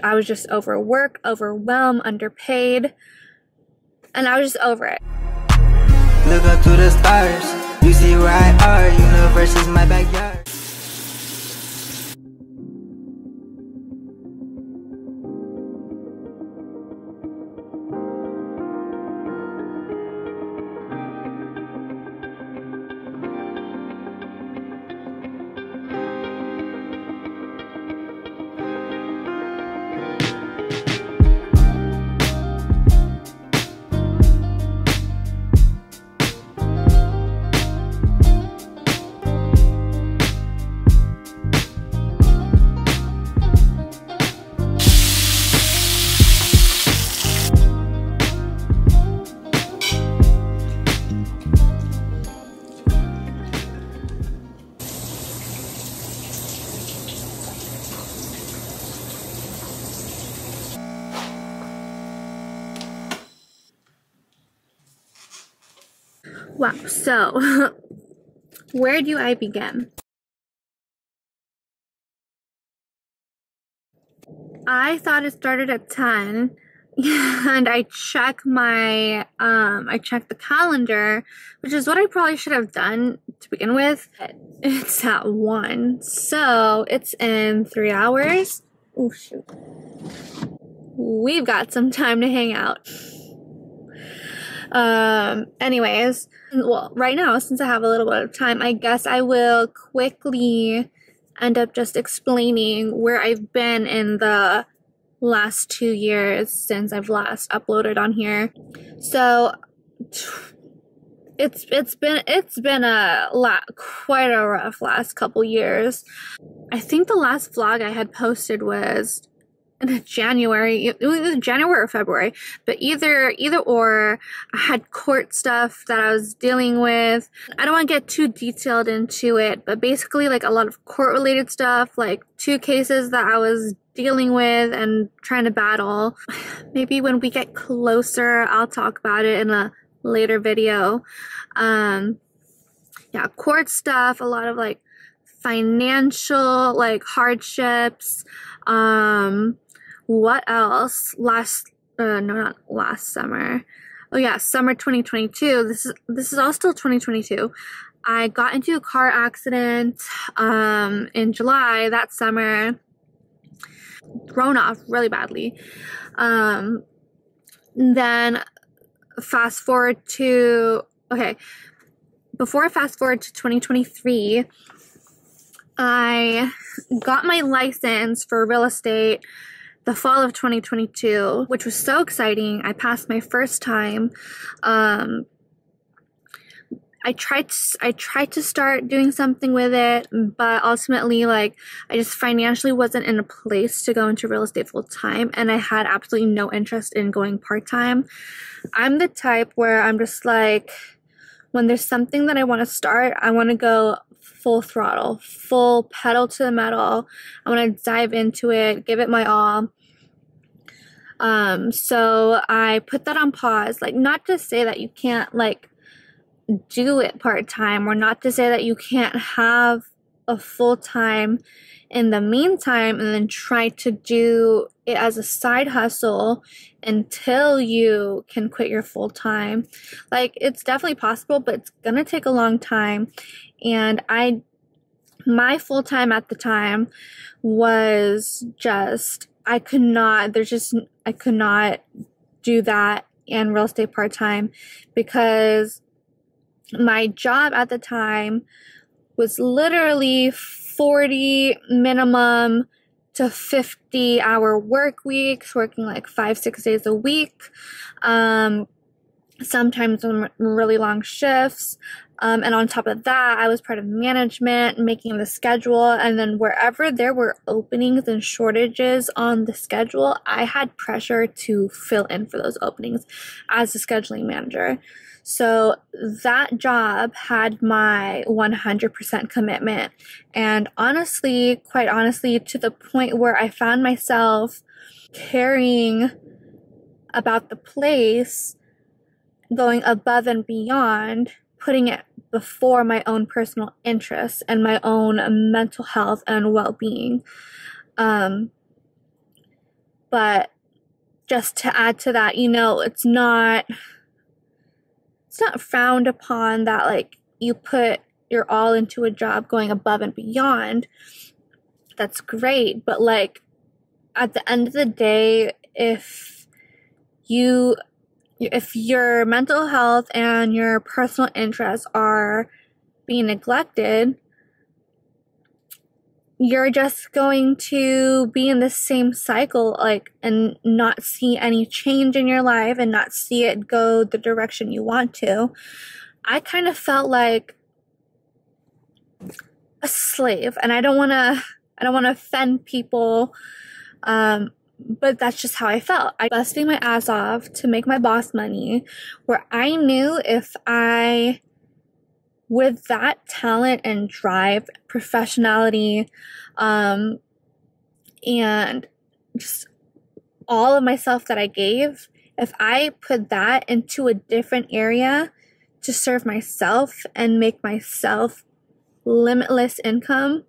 I was just overworked, overwhelmed, underpaid, and I was just over it. Look up to the stars, you see where I are, universe is my backyard. Wow, so where do I begin? I thought it started at 10 and I checked the calendar, which is what I probably should have done to begin with. It's at 1, so it's in 3 hours. Oh shoot. We've got some time to hang out. Anyways, well, right now, since I have a little bit of time, I guess I will quickly end up just explaining where I've been in the last 2 years since I've last uploaded on here. So it's been quite a rough last couple years. I think the last vlog I had posted was in January. It was January or February, but either or. I had court stuff that I was dealing with. I don't want to get too detailed into it, but basically like a lot of court related stuff, like 2 cases that I was dealing with and trying to battle. Maybe when we get closer, I'll talk about it in a later video. Yeah, court stuff, a lot of like financial like hardships. What else? Not last summer. Oh yeah, summer 2022. This is all still 2022. I got into a car accident in July that summer. Thrown off really badly. Then fast forward to before I fast forward to 2023, I got my license for real estate the fall of 2022, which was so exciting. I passed my first time. I tried to start doing something with it, but ultimately, like, I just financially wasn't in a place to go into real estate full time, and I had absolutely no interest in going part time. I'm the type where I'm just like, when there's something that I want to start, I want to go full throttle, full pedal to the metal. I want to dive into it, give it my all. So I put that on pause, like, not to say that you can't like do it part-time, or not to say that you can't have a full-time in the meantime and then try to do it as a side hustle until you can quit your full-time. Like, it's definitely possible, but it's gonna take a long time. And my full-time at the time was just, I could not do that and real estate part-time, because my job at the time was literally 40 minimum to 50-hour work weeks, working like 5-6 days a week, sometimes on really long shifts. And on top of that, I was part of management, making the schedule, and then wherever there were openings and shortages on the schedule, I had pressure to fill in for those openings as a scheduling manager. So that job had my 100% commitment. And honestly, quite honestly, to the point where I found myself caring about the place, going above and beyond, putting it before my own personal interests and my own mental health and well-being. But just to add to that, you know, it's not frowned upon that like you put your all into a job going above and beyond. That's great, but like at the end of the day, if your mental health and your personal interests are being neglected, you're just going to be in the same cycle, like, and not see any change in your life and not see it go the direction you want to. I kind of felt like a slave, and I don't want to offend people, but that's just how I felt. I was busting my ass off to make my boss money, where I knew if I, with that talent and drive, professionality, and just all of myself that I gave, if I put that into a different area to serve myself and make myself limitless income,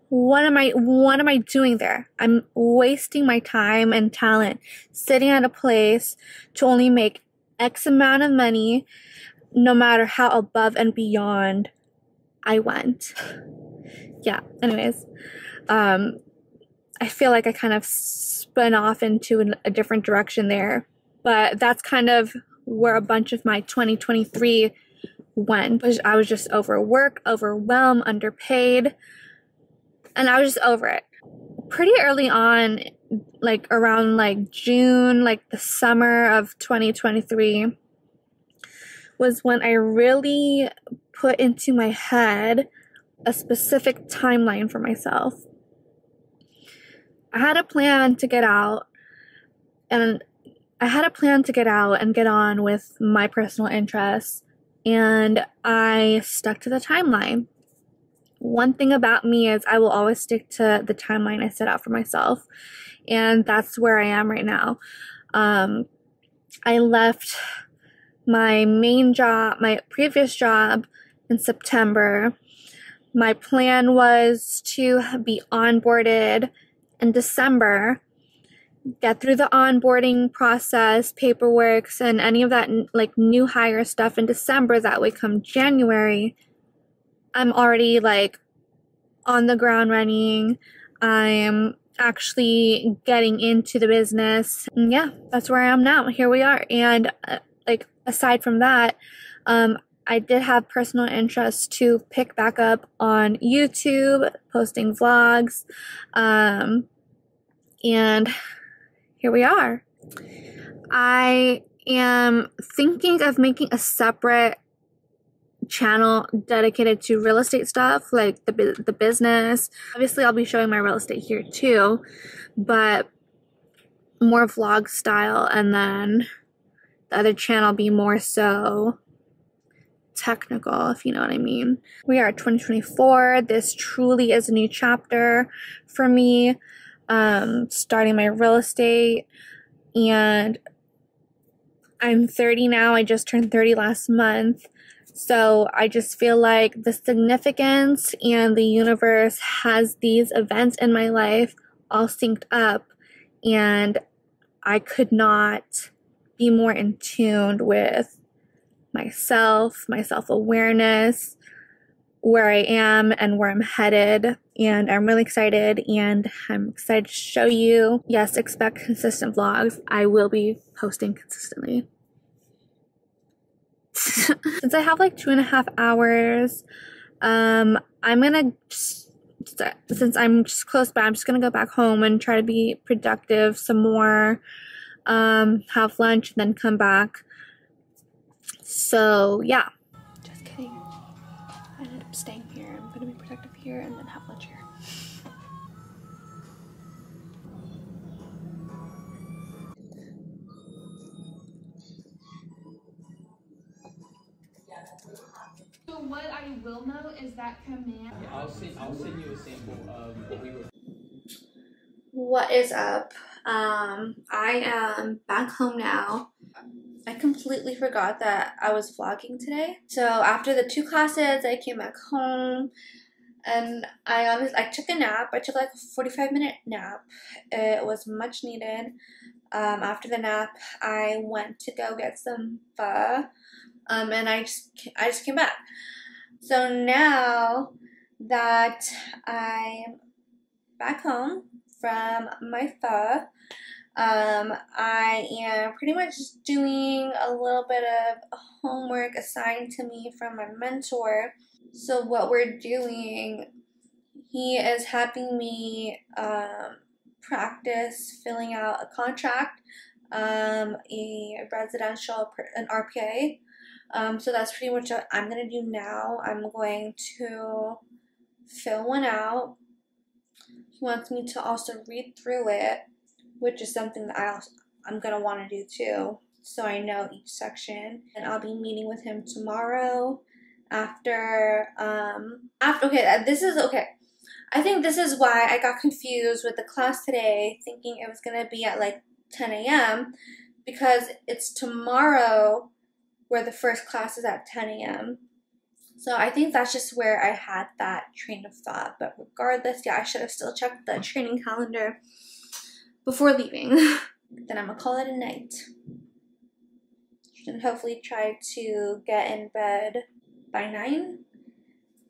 what am I doing there? I'm wasting my time and talent sitting at a place to only make X amount of money, no matter how above and beyond I went. Yeah, anyways, I feel like I kind of spun off into a different direction there, but that's kind of where a bunch of my 2023 went. I was just overworked, overwhelmed, underpaid, and I was just over it. Pretty early on, like around like June, like the summer of 2023, was when I really put into my head a specific timeline for myself. I had a plan to get out, and get on with my personal interests, and I stuck to the timeline. One thing about me is I will always stick to the timeline I set out for myself, and that's where I am right now. I left my previous job in September. My plan was to be onboarded in December, get through the onboarding process, paperwork, and any of that like new hire stuff in December. That way come January, I'm already like on the ground running. I'm actually getting into the business. And yeah, that's where I am now. Here we are. And like aside from that, I did have personal interest to pick back up on YouTube, posting vlogs, and here we are. I am thinking of making a separate channel dedicated to real estate stuff, like the business. Obviously, I'll be showing my real estate here too, but more vlog style, and then the other channel be more so technical, if you know what I mean. We are 2024. This truly is a new chapter for me, starting my real estate, and I'm 30 now. I just turned 30 last month. So I just feel like the significance and the universe has these events in my life all synced up, and I could not be more in tune with myself, my self-awareness, where I am and where I'm headed. And I'm really excited, and I'm excited to show you. Yes, expect consistent vlogs. I will be posting consistently. Since I have like 2.5 hours, I'm gonna since I'm just close by, I'm just gonna go back home and try to be productive some more, have lunch, and then come back. So yeah, just kidding. I ended up staying here. I'm gonna be productive here and then have lunch here. So what I will know is that command. I'll send you a sample of what we were. What is up? I am back home now. I completely forgot that I was vlogging today. So after the 2 classes, I came back home, And I took a nap. I took like a 45-minute nap. It was much needed. After the nap, I went to go get some pho. And I just came back. So now that I'm back home from my pho, I am pretty much doing a little bit of homework assigned to me from my mentor. So what we're doing, he is having me practice filling out a contract, a residential, an RPA. So that's pretty much what I'm going to do now. I'm going to fill one out. He wants me to also read through it, which is something that I'm going to want to do too, so I know each section. And I'll be meeting with him tomorrow after okay, this is okay. I think this is why I got confused with the class today, thinking it was going to be at like 10 a.m. because it's tomorrow where the first class is at 10 a.m. So I think that's just where I had that train of thought. But regardless, yeah, I should have still checked the training calendar before leaving. Then I'm gonna call it a night. And hopefully try to get in bed by 9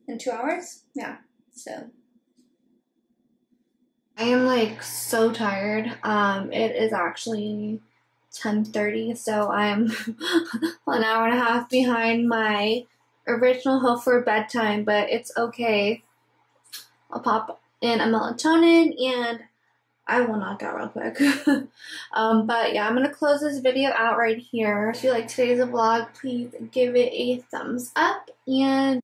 in 2 hours. Yeah, so. I am like so tired. It is actually 10:30, so I'm 1 hour and a half behind my original hope for bedtime, but it's okay. I'll pop in a melatonin and I will knock out real quick. But yeah, I'm gonna close this video out right here. If you like today's vlog, please give it a thumbs up, and